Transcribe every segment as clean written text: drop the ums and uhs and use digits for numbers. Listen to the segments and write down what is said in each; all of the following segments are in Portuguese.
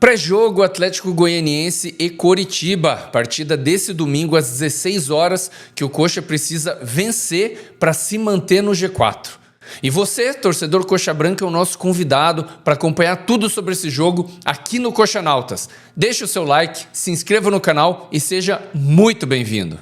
Pré-jogo Atlético Goianiense e Coritiba, partida desse domingo às 16 horas que o Coxa precisa vencer para se manter no G4. E você, torcedor Coxa Branca, é o nosso convidado para acompanhar tudo sobre esse jogo aqui no Coxanautas. Deixe o seu like, se inscreva no canal e seja muito bem-vindo.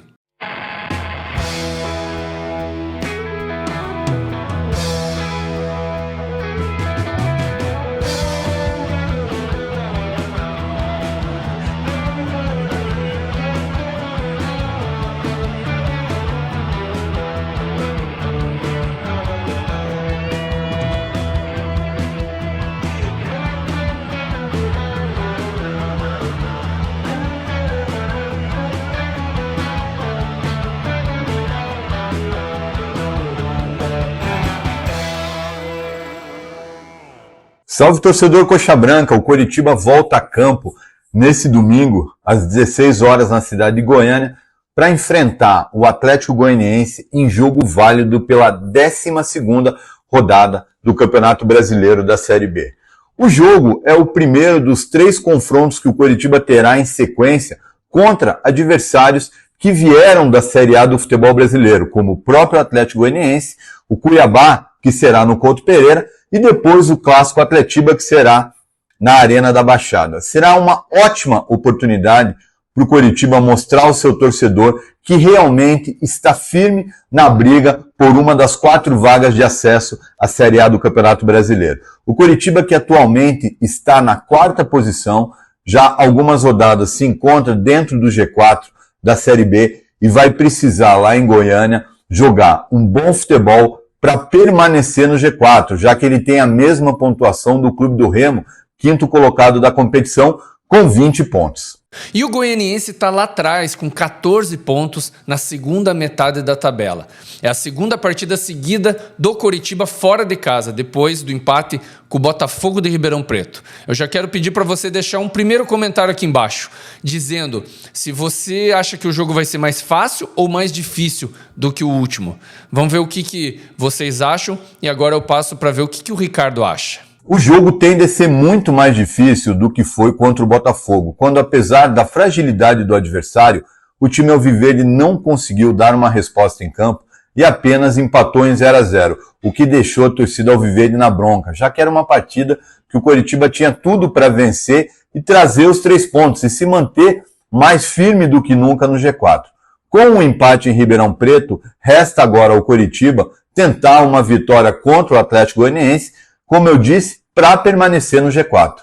Salve, torcedor Coxa Branca! O Coritiba volta a campo nesse domingo, às 16 horas, na cidade de Goiânia, para enfrentar o Atlético Goianiense em jogo válido pela 12ª rodada do Campeonato Brasileiro da Série B. O jogo é o primeiro dos 3 confrontos que o Coritiba terá em sequência contra adversários que vieram da Série A do futebol brasileiro, como o próprio Atlético Goianiense, o Cuiabá, que será no Couto Pereira, e depois o clássico Atletiba, que será na Arena da Baixada. Será uma ótima oportunidade para o Coritiba mostrar ao seu torcedor que realmente está firme na briga por uma das 4 vagas de acesso à Série A do Campeonato Brasileiro. O Coritiba, que atualmente está na 4ª posição, já algumas rodadas se encontra dentro do G4 da Série B e vai precisar lá em Goiânia jogar um bom futebol para permanecer no G4, já que ele tem a mesma pontuação do Clube do Remo, 5º colocado da competição, com 20 pontos. E o Goianiense está lá atrás, com 14 pontos na segunda metade da tabela. É a segunda partida seguida do Coritiba fora de casa, depois do empate com o Botafogo de Ribeirão Preto. Eu já quero pedir para você deixar um primeiro comentário aqui embaixo, dizendo se você acha que o jogo vai ser mais fácil ou mais difícil do que o último. Vamos ver o que vocês acham e agora eu passo para ver o que o Ricardo acha. O jogo tende a ser muito mais difícil do que foi contra o Botafogo, quando, apesar da fragilidade do adversário, o time alviverde não conseguiu dar uma resposta em campo e apenas empatou em 0-0, o que deixou a torcida alviverde na bronca, já que era uma partida que o Coritiba tinha tudo para vencer e trazer os 3 pontos e se manter mais firme do que nunca no G4. Com o empate em Ribeirão Preto, resta agora ao Coritiba tentar uma vitória contra o Atlético Goianiense, como eu disse, para permanecer no G4.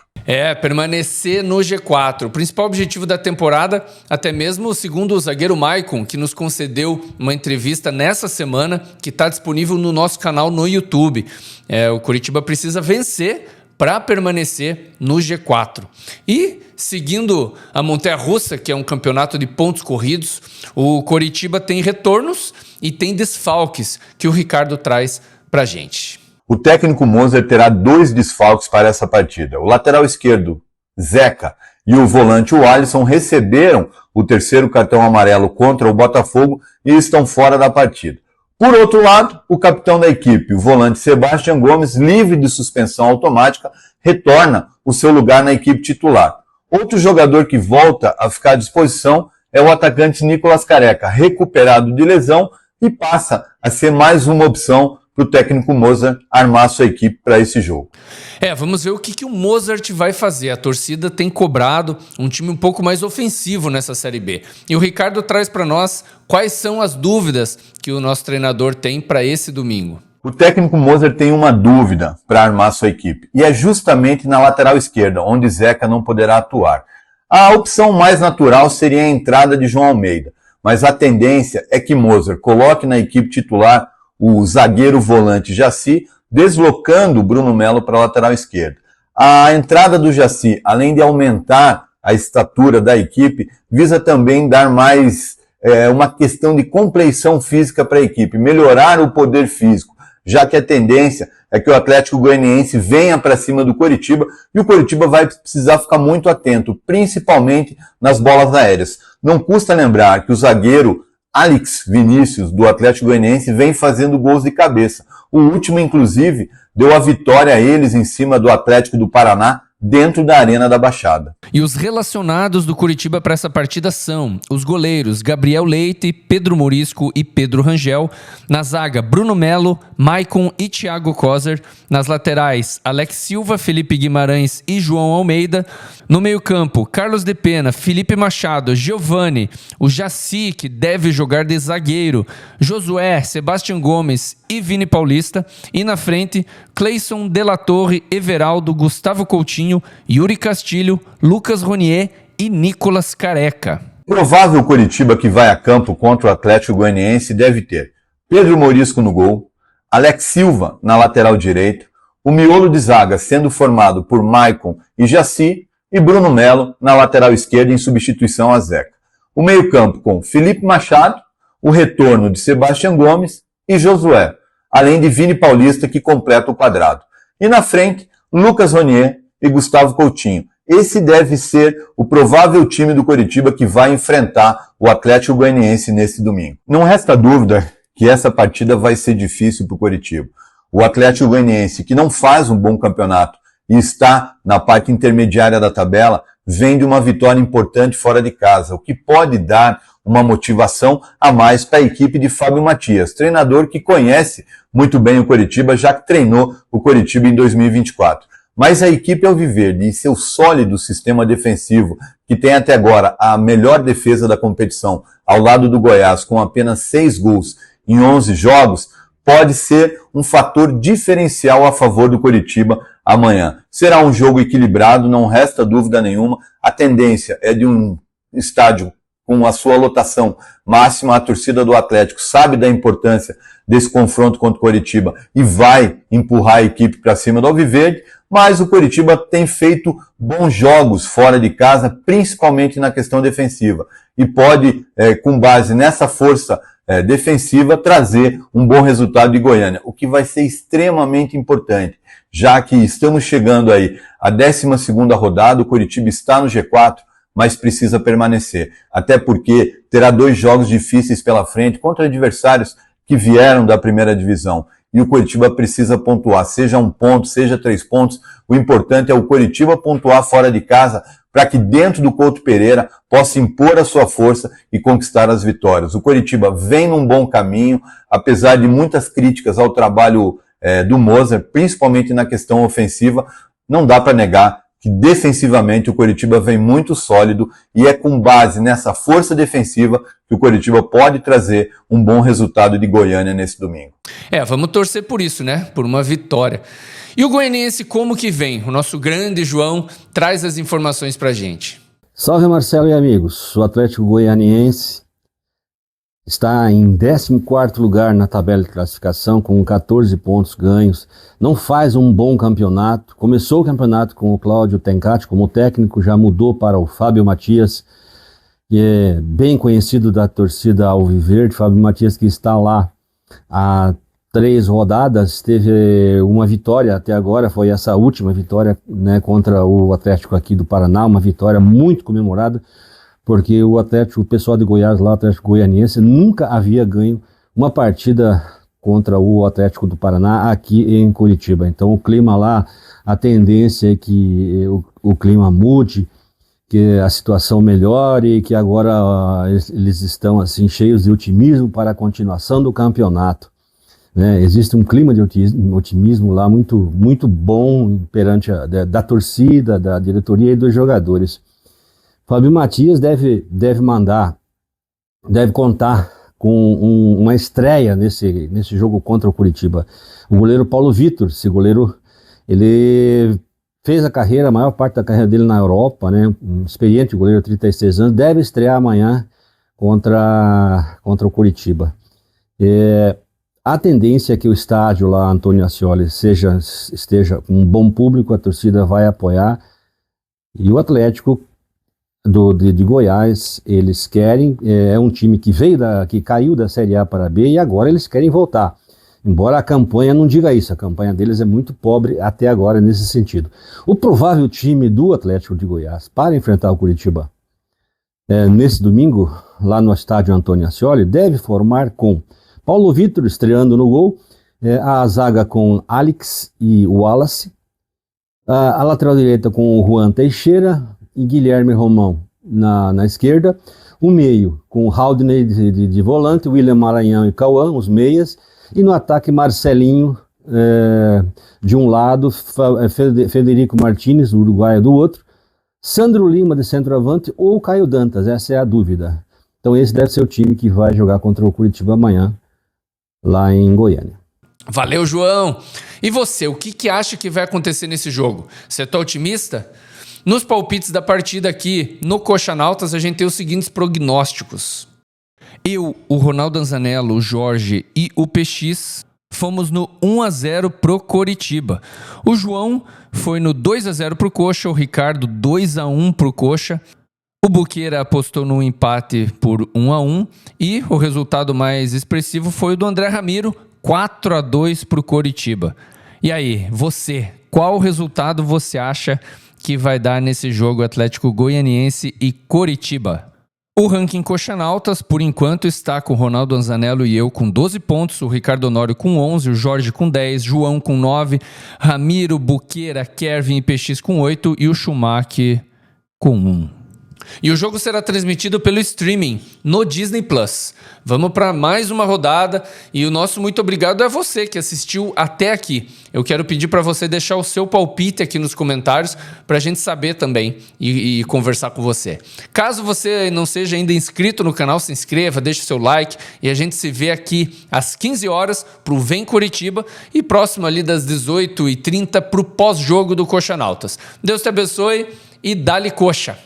Permanecer no G4. O principal objetivo da temporada, até mesmo segundo o zagueiro Maicon, que nos concedeu uma entrevista nessa semana, que está disponível no nosso canal no YouTube. O Coritiba precisa vencer para permanecer no G4. E, seguindo a montanha-russa, que é um campeonato de pontos corridos, o Coritiba tem retornos e tem desfalques que o Ricardo traz para a gente. O técnico Moser terá 2 desfalques para essa partida. O lateral esquerdo, Zeca, e o volante, o Alisson, receberam o 3º cartão amarelo contra o Botafogo e estão fora da partida. Por outro lado, o capitão da equipe, o volante Sebastião Gomes, livre de suspensão automática, retorna o seu lugar na equipe titular. Outro jogador que volta a ficar à disposição é o atacante Nicolas Careca, recuperado de lesão e passa a ser mais uma opção para o técnico Mozart armar sua equipe para esse jogo. Vamos ver o que o Mozart vai fazer. A torcida tem cobrado um time um pouco mais ofensivo nessa Série B. E o Ricardo traz para nós quais são as dúvidas que o nosso treinador tem para esse domingo. O técnico Mozart tem uma dúvida para armar sua equipe, e é justamente na lateral esquerda, onde Zeca não poderá atuar. A opção mais natural seria a entrada de João Almeida, mas a tendência é que Mozart coloque na equipe titular o zagueiro volante Jaci, deslocando o Bruno Melo para a lateral esquerda. A entrada do Jaci, além de aumentar a estatura da equipe, visa também dar mais uma questão de compleição física para a equipe, melhorar o poder físico, já que a tendência é que o Atlético Goianiense venha para cima do Coritiba e o Coritiba vai precisar ficar muito atento, principalmente nas bolas aéreas. Não custa lembrar que o zagueiro Alex Vinícius, do Atlético Goianiense, vem fazendo gols de cabeça. O último, inclusive, deu a vitória a eles em cima do Atlético do Paraná dentro da Arena da Baixada. E os relacionados do Coritiba para essa partida são os goleiros Gabriel Leite, Pedro Morisco e Pedro Rangel. Na zaga, Bruno Melo, Maicon e Thiago Kozer. Nas laterais, Alex Silva, Felipe Guimarães e João Almeida. No meio-campo, Carlos de Pena, Felipe Machado, Giovani, o Jaci, que deve jogar de zagueiro, Josué, Sebastião Gomes e Vini Paulista. E na frente, Cleison de la Torre, Everaldo, Gustavo Coutinho, Yuri Castilho, Lucas Ronier e Nicolas Careca. Provável Coritiba que vai a campo contra o Atlético Goianiense deve ter Pedro Morisco no gol, Alex Silva na lateral direita, o miolo de zaga sendo formado por Maicon e Jaci, e Bruno Melo na lateral esquerda em substituição a Zeca. O meio-campo com Felipe Machado, o retorno de Sebastião Gomes e Josué, além de Vini Paulista que completa o quadrado. E na frente, Lucas Ronier e Gustavo Coutinho. Esse deve ser o provável time do Coritiba que vai enfrentar o Atlético Goianiense nesse domingo. Não resta dúvida que essa partida vai ser difícil para o Coritiba. O Atlético Goianiense, que não faz um bom campeonato e está na parte intermediária da tabela, vem de uma vitória importante fora de casa, o que pode dar uma motivação a mais para a equipe de Fábio Matias, treinador que conhece muito bem o Coritiba, já que treinou o Coritiba em 2024. Mas a equipe alviverde e seu sólido sistema defensivo, que tem até agora a melhor defesa da competição, ao lado do Goiás, com apenas 6 gols em 11 jogos, pode ser um fator diferencial a favor do Coritiba amanhã. Será um jogo equilibrado, não resta dúvida nenhuma. A tendência é de um estádio com a sua lotação máxima. A torcida do Atlético sabe da importância desse confronto contra o Coritiba e vai empurrar a equipe para cima do alviverde, mas o Coritiba tem feito bons jogos fora de casa, principalmente na questão defensiva, e pode, com base nessa força defensiva, trazer um bom resultado de Goiânia, o que vai ser extremamente importante, já que estamos chegando aí à 12ª rodada, o Coritiba está no G4, mas precisa permanecer, até porque terá 2 jogos difíceis pela frente contra adversários que vieram da primeira divisão, e o Coritiba precisa pontuar, seja 1 ponto, seja 3 pontos, o importante é o Coritiba pontuar fora de casa, para que dentro do Couto Pereira possa impor a sua força e conquistar as vitórias. O Coritiba vem num bom caminho, apesar de muitas críticas ao trabalho do Moser, principalmente na questão ofensiva, não dá para negar que defensivamente o Coritiba vem muito sólido e é com base nessa força defensiva que o Coritiba pode trazer um bom resultado de Goiânia nesse domingo. Vamos torcer por isso, né? Por uma vitória. E o goianiense como que vem? O nosso grande João traz as informações pra gente. Salve Marcelo e amigos. O Atlético Goianiense está em 14º lugar na tabela de classificação com 14 pontos ganhos. Não faz um bom campeonato. Começou o campeonato com o Cláudio Tencati como técnico, já mudou para o Fábio Matias, que é bem conhecido da torcida alviverde. Fábio Matias que está lá há 3 rodadas, teve uma vitória até agora, foi essa última vitória, né, contra o Atlético aqui do Paraná, uma vitória muito comemorada, porque o Atlético, o pessoal de Goiás lá, o Atlético Goianiense, nunca havia ganho uma partida contra o Atlético do Paraná aqui em Curitiba. Então o clima lá, a tendência é que o clima mude, que a situação melhore e que agora eles estão assim cheios de otimismo para a continuação do campeonato. Existe um clima de otimismo lá muito, muito bom perante da torcida, da diretoria e dos jogadores. Fábio Matias deve contar com uma estreia nesse jogo contra o Curitiba. O goleiro Paulo Vitor, esse goleiro, ele fez a maior parte da carreira dele na Europa, né? Um experiente goleiro, 36 anos, deve estrear amanhã contra o Curitiba. A tendência é que o estádio lá, Antônio Ascioli, esteja com um bom público, a torcida vai apoiar, e o Atlético de Goiás, eles querem, é um time que caiu da Série A para a B e agora eles querem voltar, embora a campanha não diga isso, a campanha deles é muito pobre até agora nesse sentido. O provável time do Atlético de Goiás para enfrentar o Curitiba nesse domingo, lá no estádio Antônio Ascioli, deve formar com Paulo Vitor estreando no gol, a zaga com Alex e Wallace, A lateral direita com o Juan Teixeira e Guilherme Romão na esquerda. O meio com o Haldney de volante, William Maranhão e Cauã, os meias. E no ataque, Marcelinho de um lado, Federico Martínez, o uruguaio, do outro. Sandro Lima de centroavante ou Caio Dantas, essa é a dúvida. Então esse deve ser o time que vai jogar contra o Curitiba amanhã, lá em Goiânia. Valeu, João! E você, o que acha que vai acontecer nesse jogo? Você tá otimista? Nos palpites da partida aqui, no Coxanautas, a gente tem os seguintes prognósticos. Eu, o Ronaldo Anzanello, o Jorge e o PX fomos no 1-0 pro Coritiba. O João foi no 2-0 pro Coxa, o Ricardo 2-1 pro Coxa. O Buqueira apostou no empate por 1-1 e o resultado mais expressivo foi o do André Ramiro, 4-2 pro Coritiba. E aí, você, qual resultado você acha que vai dar nesse jogo Atlético Goianiense e Coritiba? O ranking Coxanautas, por enquanto, está com o Ronaldo Anzanello e eu com 12 pontos, o Ricardo Honório com 11, o Jorge com 10, João com 9, Ramiro, Buqueira, Kervin e PX com 8 e o Schumacher com 1. E o jogo será transmitido pelo streaming no Disney Plus. Vamos para mais uma rodada e o nosso muito obrigado a você que assistiu até aqui. Eu quero pedir para você deixar o seu palpite aqui nos comentários para a gente saber também e conversar com você. Caso você não seja ainda inscrito no canal, se inscreva, deixe o seu like e a gente se vê aqui às 15 horas para o Vem Curitiba e próximo ali das 18h30 para o pós-jogo do Coxanautas. Deus te abençoe e dá-lhe coxa!